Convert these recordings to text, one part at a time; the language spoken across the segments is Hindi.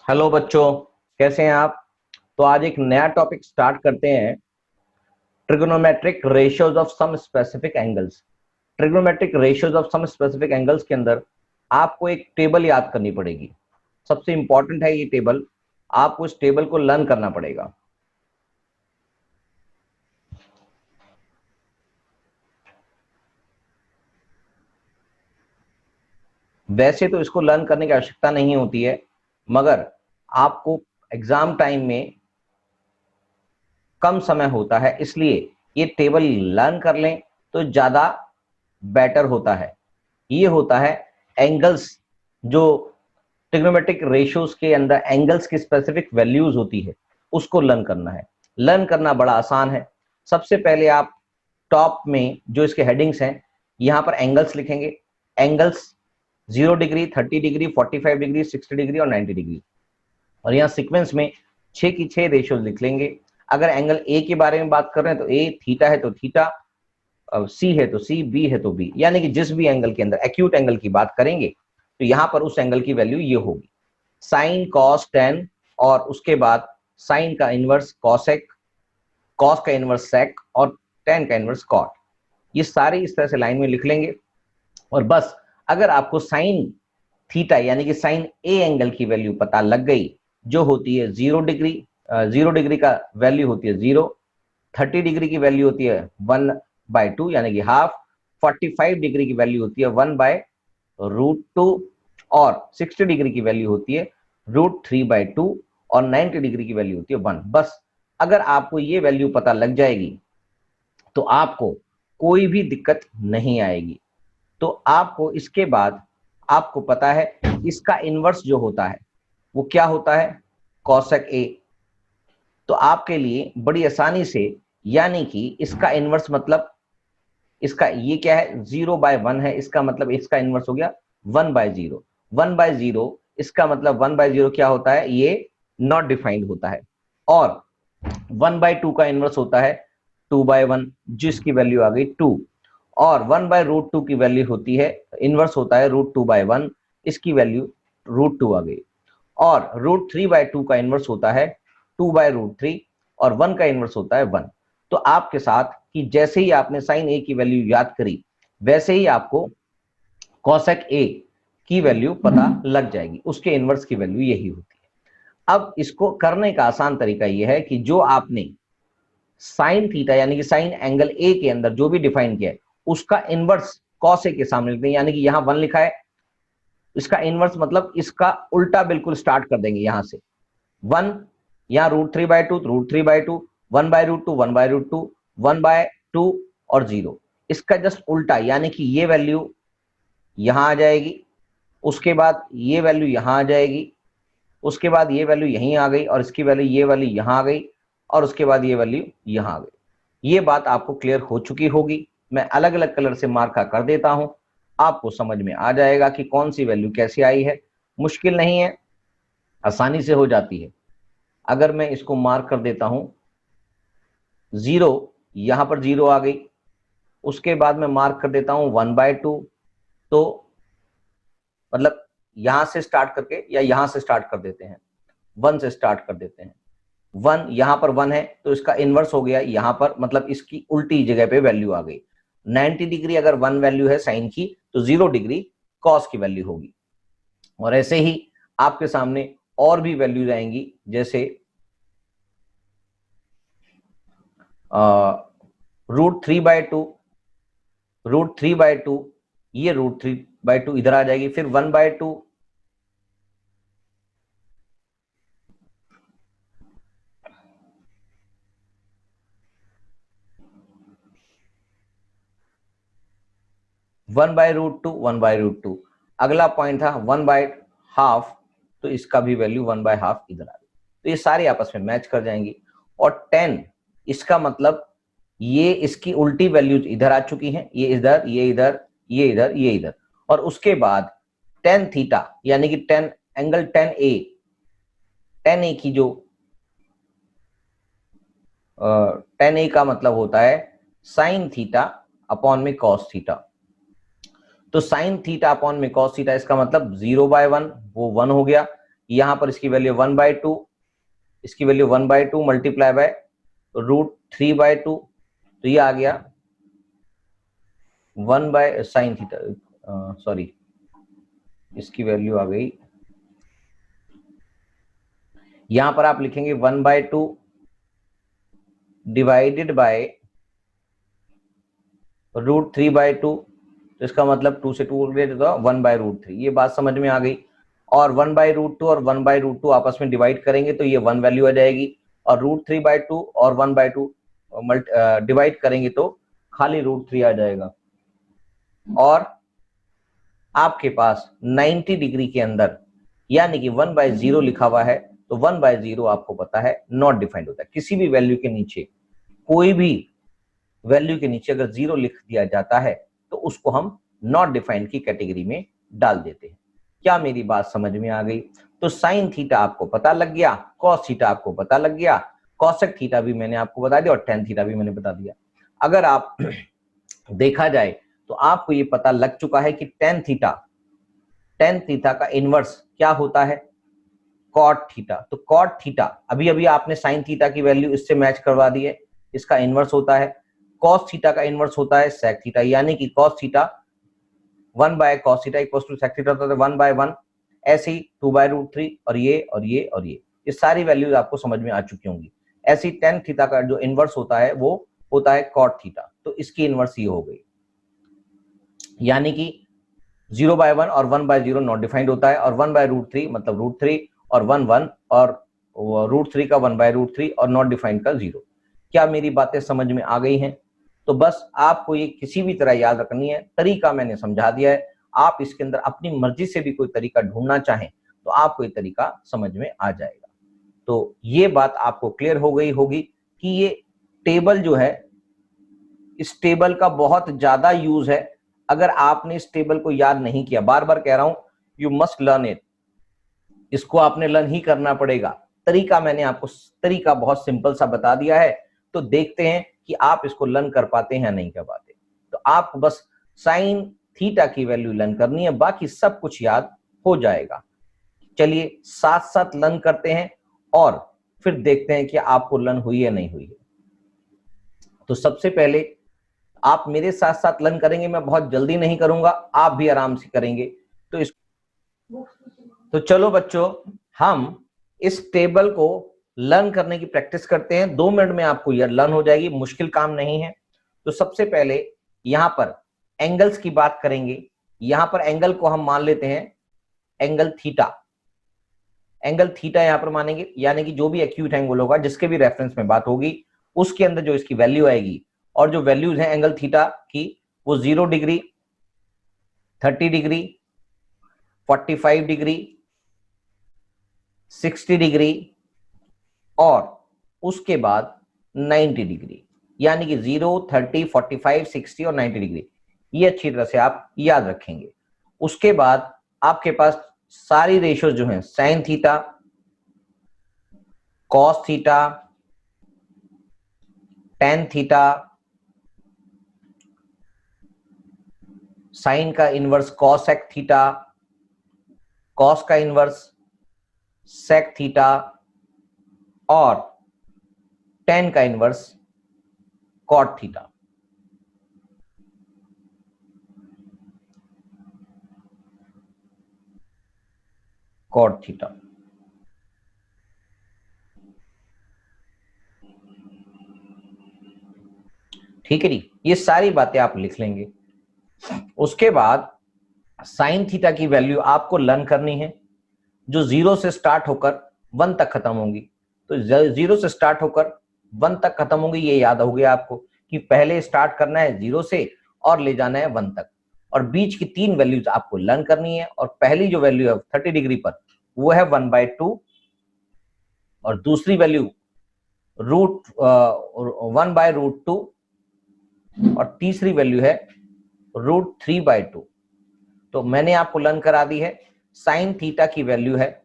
हेलो बच्चों, कैसे हैं आप। तो आज एक नया टॉपिक स्टार्ट करते हैं। Trigonometric ratios of some specific angles. Trigonometric ratios of some specific angles के अंदर आपको एक टेबल याद करनी पड़ेगी। सबसे इंपॉर्टेंट है ये टेबल। आपको इस टेबल को लर्न करना पड़ेगा। वैसे तो इसको लर्न करने की आवश्यकता नहीं होती है, मगर आपको एग्जाम टाइम में कम समय होता है, इसलिए ये टेबल लर्न कर लें तो ज्यादा बेटर होता है। ये होता है एंगल्स, जो ट्रिग्नोमेट्रिक रेशियोज के अंदर एंगल्स की स्पेसिफिक वैल्यूज होती है, उसको लर्न करना है। लर्न करना बड़ा आसान है। सबसे पहले आप टॉप में जो इसके हेडिंग्स हैं, यहां पर एंगल्स लिखेंगे। Angles 0 degree, 30 degree, 45 degree, 60 degree और 90 डिग्री। और यहाँ सीक्वेंस में 6 की 6 रेशियो लिख लेंगे। अगर एंगल ए के बारे में बात कर रहे हैं तो ए, थीटा है तो थीटा, सी है तो सी, बी है तो बी, यानी कि जिस भी एंगल के अंदर एक्यूट एंगल की बात करेंगे तो यहां पर उस एंगल की वैल्यू ये होगी। साइन, कॉस, टेन, और उसके बाद साइन का इनवर्स कॉसेक, कॉस का इनवर्स सेक और टेन का इनवर्स कॉट। ये सारे इस तरह से लाइन में लिख लेंगे। और बस अगर आपको साइन थीटा यानी कि साइन ए एंगल की वैल्यू पता लग गई, जो होती है 0 डिग्री, 0 डिग्री का वैल्यू होती है 0, 30 डिग्री की वैल्यू होती है 1/2 यानी कि हाफ, 45 डिग्री की वैल्यू होती है 1/√2 और 60 डिग्री की वैल्यू होती है √3/2 और 90 डिग्री की वैल्यू होती है 1। बस अगर आपको ये वैल्यू पता लग जाएगी तो आपको कोई भी दिक्कत नहीं आएगी। तो आपको इसके बाद आपको पता है इसका इनवर्स जो होता है वो क्या होता है, कॉसेक ए। तो आपके लिए बड़ी आसानी से, यानी कि इसका इनवर्स मतलब इसका ये क्या है, 0/1 है, इसका मतलब इसका इनवर्स हो गया 1/0। 1/0 इसका मतलब 1/0 क्या होता है, ये नॉट डिफाइंड होता है। और 1/2 का इनवर्स होता है 2/1, जिसकी वैल्यू आ गई 2। और 1/√2 की वैल्यू होती है, इनवर्स होता है √2/1, इसकी वैल्यू √2 आ गई। और √3/2 का इनवर्स होता है 2/√3 और 1 का इनवर्स होता है 1। तो आपके साथ कि जैसे ही आपने साइन ए की वैल्यू याद करी, वैसे ही आपको कॉसेक ए की वैल्यू पता लग जाएगी। उसके इनवर्स की वैल्यू यही होती है। अब इसको करने का आसान तरीका यह है कि जो आपने साइन थीटा यानी कि साइन एंगल ए के अंदर जो भी डिफाइन किया है, उसका इनवर्स कॉस ए के सामने लिख दें। यानी कि यहां 1 लिखा है, इसका इनवर्स मतलब इसका उल्टा बिल्कुल स्टार्ट कर देंगे यहां से 1, यहाँ √3/2, √3/2, 1/√2, 1/√2, 1/2 और 0। इसका जस्ट उल्टा, यानी कि ये वैल्यू यहां आ जाएगी, उसके बाद ये वैल्यू यहां आ जाएगी, उसके बाद ये वैल्यू यहीं आ गई और इसकी वैल्यू ये वाली यहां आ गई और उसके बाद ये वैल्यू यहां आ गई। ये बात आपको क्लियर हो चुकी होगी। मैं अलग अलग कलर से मार्का कर देता हूं, आपको समझ में आ जाएगा कि कौन सी वैल्यू कैसे आई है। मुश्किल नहीं है, आसानी से हो जाती है। अगर मैं इसको मार्क कर देता हूं 0, यहां पर 0 आ गई, उसके बाद मैं मार्क कर देता हूं 1/2, तो मतलब यहां से स्टार्ट करके या यहां से स्टार्ट कर देते हैं, 1 से स्टार्ट कर देते हैं। 1, यहां पर 1 है तो इसका इनवर्स हो गया यहां पर, मतलब इसकी उल्टी जगह पे वैल्यू आ गई। 90 डिग्री अगर 1 वैल्यू है साइन की, तो 0 डिग्री कॉस की वैल्यू होगी। और ऐसे ही आपके सामने और भी वैल्यूज आएंगी, जैसे √3/2, √3/2, ये √3/2 इधर आ जाएगी, फिर 1/2, √2, 1/√2। अगला पॉइंट था 1/2, तो इसका भी वैल्यू 1/2 इधर आ गई। तो ये सारी आपस में मैच कर जाएंगी। और 10, इसका मतलब ये इसकी उल्टी वैल्यूज इधर आ चुकी हैं, ये इधर, ये इधर, ये इधर, ये इधर। और उसके बाद टेन थीटा यानी कि टेन एंगल 10A, 10A की जो 10A का मतलब होता है साइन थीटा अपॉन में कॉस थीटा। तो साइन थीटा अपॉन में कॉस थीटा, इसका मतलब 0/1 वो 1 हो गया, यहां पर इसकी वैल्यू 1/2, इसकी वैल्यू 1/2 मल्टीप्लाई बाय √3/2, तो ये आ गया 1 बाय साइन थीटा, सॉरी इसकी वैल्यू आ गई, यहां पर आप लिखेंगे 1/2 डिवाइडेड बाय √3/2, तो इसका मतलब 2 से 2 ले तो 1/√3, ये बात समझ में आ गई। और 1/√2 और 1/√2 आपस में डिवाइड करेंगे तो ये 1 वैल्यू आ जाएगी, और √3/2 और 1/2 डिवाइड करेंगे तो खाली √3 आ जाएगा। और आपके पास 90 डिग्री के अंदर यानी कि 1/0 लिखा हुआ है, तो 1/0 आपको पता है नॉट डिफाइंड होता है। किसी भी वैल्यू के नीचे, कोई भी वैल्यू के नीचे अगर 0 लिख दिया जाता है तो उसको हम नॉट डिफाइंड की कैटेगरी में डाल देते हैं। क्या मेरी बात समझ में आ गई? तो साइन थीटा आपको पता लग गया, कॉस थीटा आपको पता लग गया, कॉसेक थीटा भी मैंने आपको बता दिया और टेन थीटा भी मैंने बता दिया। अगर आप देखा जाए तो आपको ये पता लग चुका है कि टेन थीटा का इनवर्स क्या होता है, कॉट थीटा। तो कॉट थीटा अभी अभी आपने साइन थीटा की वैल्यू इससे मैच करवा दी है, इसका इनवर्स होता है। कॉस थीटा का इनवर्स होता है सेक थीटा, यानी कि cos theta 1/cos theta equals to sec theta होता है 1/1, ऐसे ही 2/√3 और ये और ये और ये सारी वैल्यूज आपको समझ में आ चुकी होंगी। ऐसे ही टेन थीटा का जो इनवर्स होता है वो होता है कॉट थीटा, तो इसकी इनवर्स ये हो गई, यानी कि 0/1 और 1/0 नॉट डिफाइंड होता है, और 1/√3 मतलब √3 और 1 और √3 का 1/√3 और नॉट डिफाइंड का 0। क्या मेरी बातें समझ में आ गई हैं? तो बस आपको ये किसी भी तरह याद रखनी है, तरीका मैंने समझा दिया है। आप इसके अंदर अपनी मर्जी से भी कोई तरीका ढूंढना चाहें तो आपको ये तरीका समझ में आ जाएगा। तो ये बात आपको क्लियर हो गई होगी कि ये टेबल जो है, इस टेबल का बहुत ज्यादा यूज है। अगर आपने इस टेबल को याद नहीं किया, बार बार कह रहा हूं, यू मस्ट लर्न इट, इसको आपने लर्न ही करना पड़ेगा। तरीका मैंने आपको तरीका बहुत सिंपल सा बता दिया है, तो देखते हैं कि आप इसको लर्न कर पाते हैं या नहीं कर पाते। तो आपको बस साइन थीटा की वैल्यू लर्न करनी है, बाकी सब कुछ याद हो जाएगा। चलिए साथ साथ लर्न करते हैं और फिर देखते हैं कि आपको लर्न हुई या नहीं हुई है। तो सबसे पहले आप मेरे साथ साथ लर्न करेंगे, मैं बहुत जल्दी नहीं करूंगा, आप भी आराम से करेंगे। तो चलो बच्चों, हम इस टेबल को लर्न करने की प्रैक्टिस करते हैं। 2 मिनट में आपको यह लर्न हो जाएगी, मुश्किल काम नहीं है। तो सबसे पहले यहां पर एंगल्स की बात करेंगे। यहां पर एंगल को हम मान लेते हैं एंगल थीटा। एंगल थीटा यहां पर मानेंगे, यानी कि जो भी एक्यूट एंगल होगा, जिसके भी रेफरेंस में बात होगी, उसके अंदर जो इसकी वैल्यू आएगी, और जो वैल्यूज हैं एंगल थीटा की, वो 0 डिग्री, 30 डिग्री, 45 डिग्री, 60 डिग्री और उसके बाद 90 डिग्री, यानी कि 0, 30, 45, 60 और 90 डिग्री। ये अच्छी तरह से आप याद रखेंगे। उसके बाद आपके पास सारी रेशियो जो हैं, sine theta, cos theta, tan theta, sine का इनवर्स कॉसेक थीटा, कॉस का इनवर्स सेक थीटा और टेन का inverse cot theta. Cot theta ठीक है जी, ये सारी बातें आप लिख लेंगे। उसके बाद साइन थीटा की वैल्यू आपको लर्न करनी है, जो 0 से स्टार्ट होकर 1 तक खत्म होंगी। तो 0 से स्टार्ट होकर 1 तक खत्म होंगी, ये याद हो गया आपको कि पहले स्टार्ट करना है 0 से और ले जाना है 1 तक, और बीच की 3 वैल्यूज आपको लर्न करनी है। और पहली जो वैल्यू है 30 डिग्री पर, वो है 1/2, और दूसरी वैल्यू 1/√2, और तीसरी वैल्यू है √3/2। तो मैंने आपको लर्न करा दी है। साइन थीटा की वैल्यू है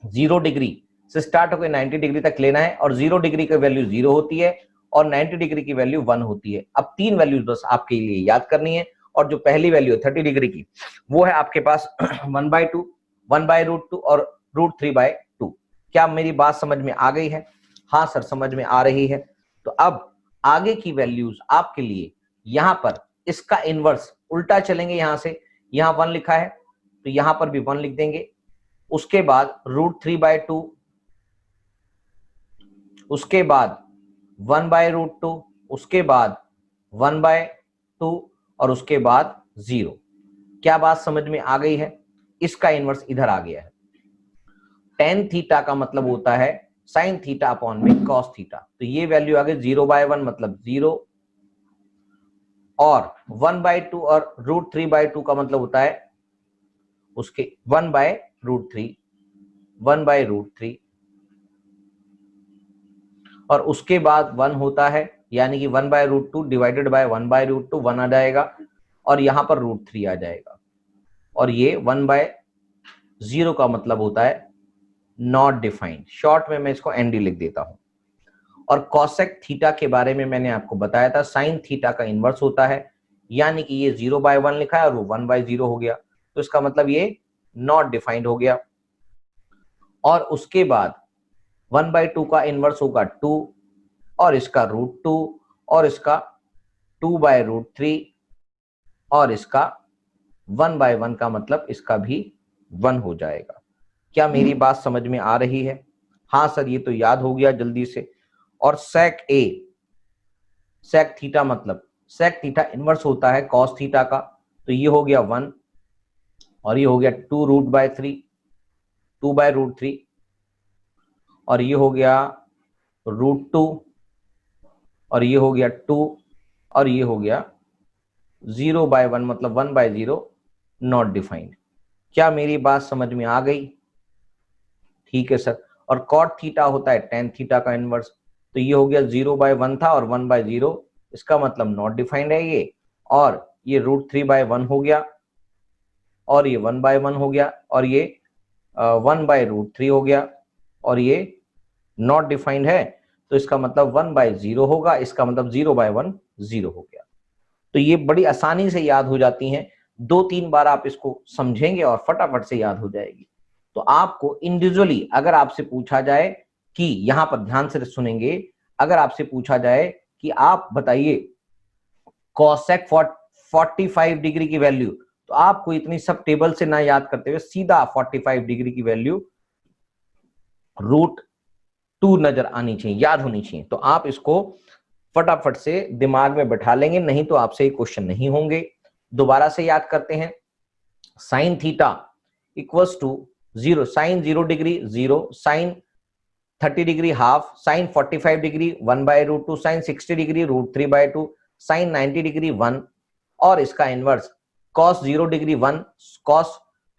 0 डिग्री से स्टार्ट होकर 90 डिग्री तक लेना है, और 0 डिग्री की वैल्यू 0 होती है और 90 डिग्री की वैल्यू 1 होती है। अब 3 वैल्यूज बस आपके लिए याद करनी है, और जो पहली वैल्यू है 30 डिग्री की, वो है आपके पास 1/2, 1/√2 और √3/2। क्या मेरी बात समझ में आ गई है? हाँ सर, समझ में आ रही है। तो अब आगे की वैल्यूज आपके लिए यहां पर इसका इनवर्स उल्टा चलेंगे, यहां से यहां 1 लिखा है तो यहां पर भी 1 लिख देंगे, उसके बाद √3/2, उसके बाद 1/√2, उसके बाद 1/2 और उसके बाद 0। क्या बात समझ में आ गई है? इसका इनवर्स इधर आ गया है। tan थीटा का मतलब होता है sin थीटा अपॉन में cos थीटा, तो ये वैल्यू आ गई 0/1 मतलब 0, और 1/2 और √3/2 का मतलब होता है उसके 1/√3, 1/√3, और उसके बाद 1 होता है, यानी कि 1/√2 डिवाइडेड बाय 1/√2, 1 आ जाएगा और यहां पर √3 आ जाएगा, और ये 1/0 का मतलब होता है नॉट डिफाइंड। शॉर्ट में मैं इसको एनडी लिख देता हूं। और कॉसेक थीटा के बारे में मैंने आपको बताया था, साइन थीटा का इनवर्स होता है, यानी कि ये 0/1 लिखा है और वो 1/0 हो गया, तो इसका मतलब ये नॉट डिफाइंड हो गया। और उसके बाद 1/2 का इनवर्स होगा 2, और इसका √2, और इसका 2/√3, और इसका 1/1 का मतलब इसका भी 1 हो जाएगा। क्या मेरी बात समझ में आ रही है? हाँ सर, ये तो याद हो गया जल्दी से। और सेक ए, सेक थीटा मतलब सेक थीटा इनवर्स होता है कॉस थीटा का, तो ये हो गया 1 और ये हो गया 2√3, 2/√3, और ये हो गया √2, और ये हो गया 2, और ये हो गया 0/1 मतलब 1/0 नॉट डिफाइंड। क्या मेरी बात समझ में आ गई? ठीक है सर। और कॉट थीटा होता है टेन थीटा का इनवर्स, तो ये हो गया 0/1 था और 1/0, इसका मतलब नॉट डिफाइंड है ये, और ये √3/1 हो गया, और ये 1/1 हो गया, और ये 1/√3 हो गया, और ये नॉट डिफाइंड है, तो इसका मतलब 1/0 होगा, इसका मतलब 0/1 0 हो गया। तो ये बड़ी आसानी से याद हो जाती हैं, 2-3 बार आप इसको समझेंगे और फटाफट से याद हो जाएगी। तो आपको इंडिविजुअली अगर आपसे पूछा जाए कि यहां पर ध्यान से सुनेंगे, अगर आपसे पूछा जाए कि आप बताइए कॉसेक 45 डिग्री की वैल्यू, तो आपको इतनी सब टेबल से ना याद करते हुए सीधा 45 डिग्री की वैल्यू √2 नजर आनी चाहिए, याद होनी चाहिए। तो आप इसको फटाफट से दिमाग में बैठा लेंगे, नहीं तो आपसे क्वेश्चन नहीं होंगे। दोबारा से याद करते हैं, sine theta equals to 0, sine 0 degree 0, sine 30 degree half, sine 45 degree 1/√2, sine 60 degree √3/2, sine 90 degree 1, और इसका inverse cos 0 degree 1, cos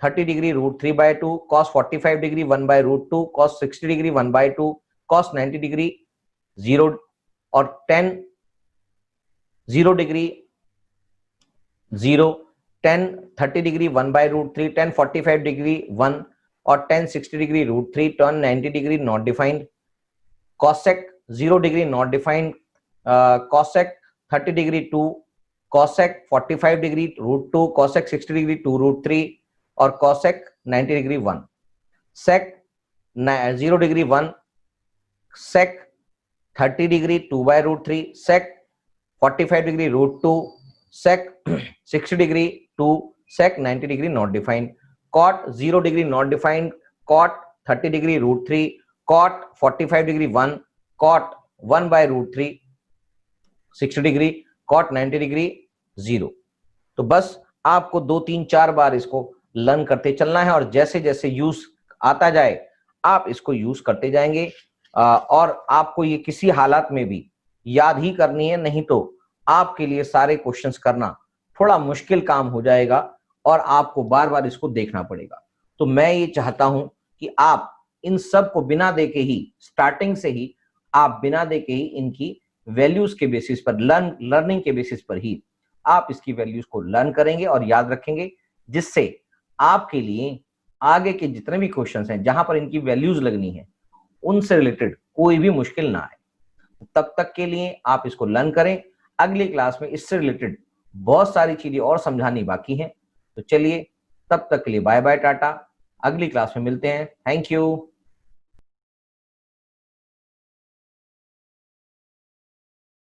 30 degree √3/2, cos 45 degree 1/√2, cos 60 degree 1/2, cos 90 degree 0, और 0 डिग्री 0, 30 डिग्री 1/√3, 45 डिग्री 1, और 60 degree √3, 90 degree not defined, cosec 0 degree not defined, cosec 30 degree 2, cosec 45 degree √2, cosec 60 degree 2√3, और cosec 90 degree 1, sec 0 degree 1, sec 30 degree 2/√3, sec 45 degree √2, sec 60 degree 2, sec 90 degree not defined, cot 0 degree not defined, cot 30 degree √3, cot 45 degree 1, cot 1/√3, 60 degree, cot 90 degree 0। तो बस आपको 2-3-4 बार इसको लर्न करते चलना है, और जैसे जैसे यूज आता जाए आप इसको यूज करते जाएंगे, और आपको ये किसी हालात में भी याद ही करनी है, नहीं तो आपके लिए सारे क्वेश्चंस करना थोड़ा मुश्किल काम हो जाएगा और आपको बार बार इसको देखना पड़ेगा। तो मैं ये चाहता हूं कि आप इन सब को बिना देखे ही, स्टार्टिंग से ही आप बिना देखे ही इनकी वैल्यूज के बेसिस पर, लर्निंग के बेसिस पर ही आप इसकी वैल्यूज को लर्न करेंगे और याद रखेंगे, जिससे आपके लिए आगे के जितने भी क्वेश्चंस हैं जहां पर इनकी वैल्यूज लगनी है उनसे रिलेटेड कोई भी मुश्किल ना आए। तब तक के लिए आप इसको लर्न करें। अगली क्लास में इससे रिलेटेड बहुत सारी चीजें और समझानी बाकी हैं। तो चलिए, तब तक के लिए बाय बाय, टाटा। अगली क्लास में मिलते हैं। Thank you.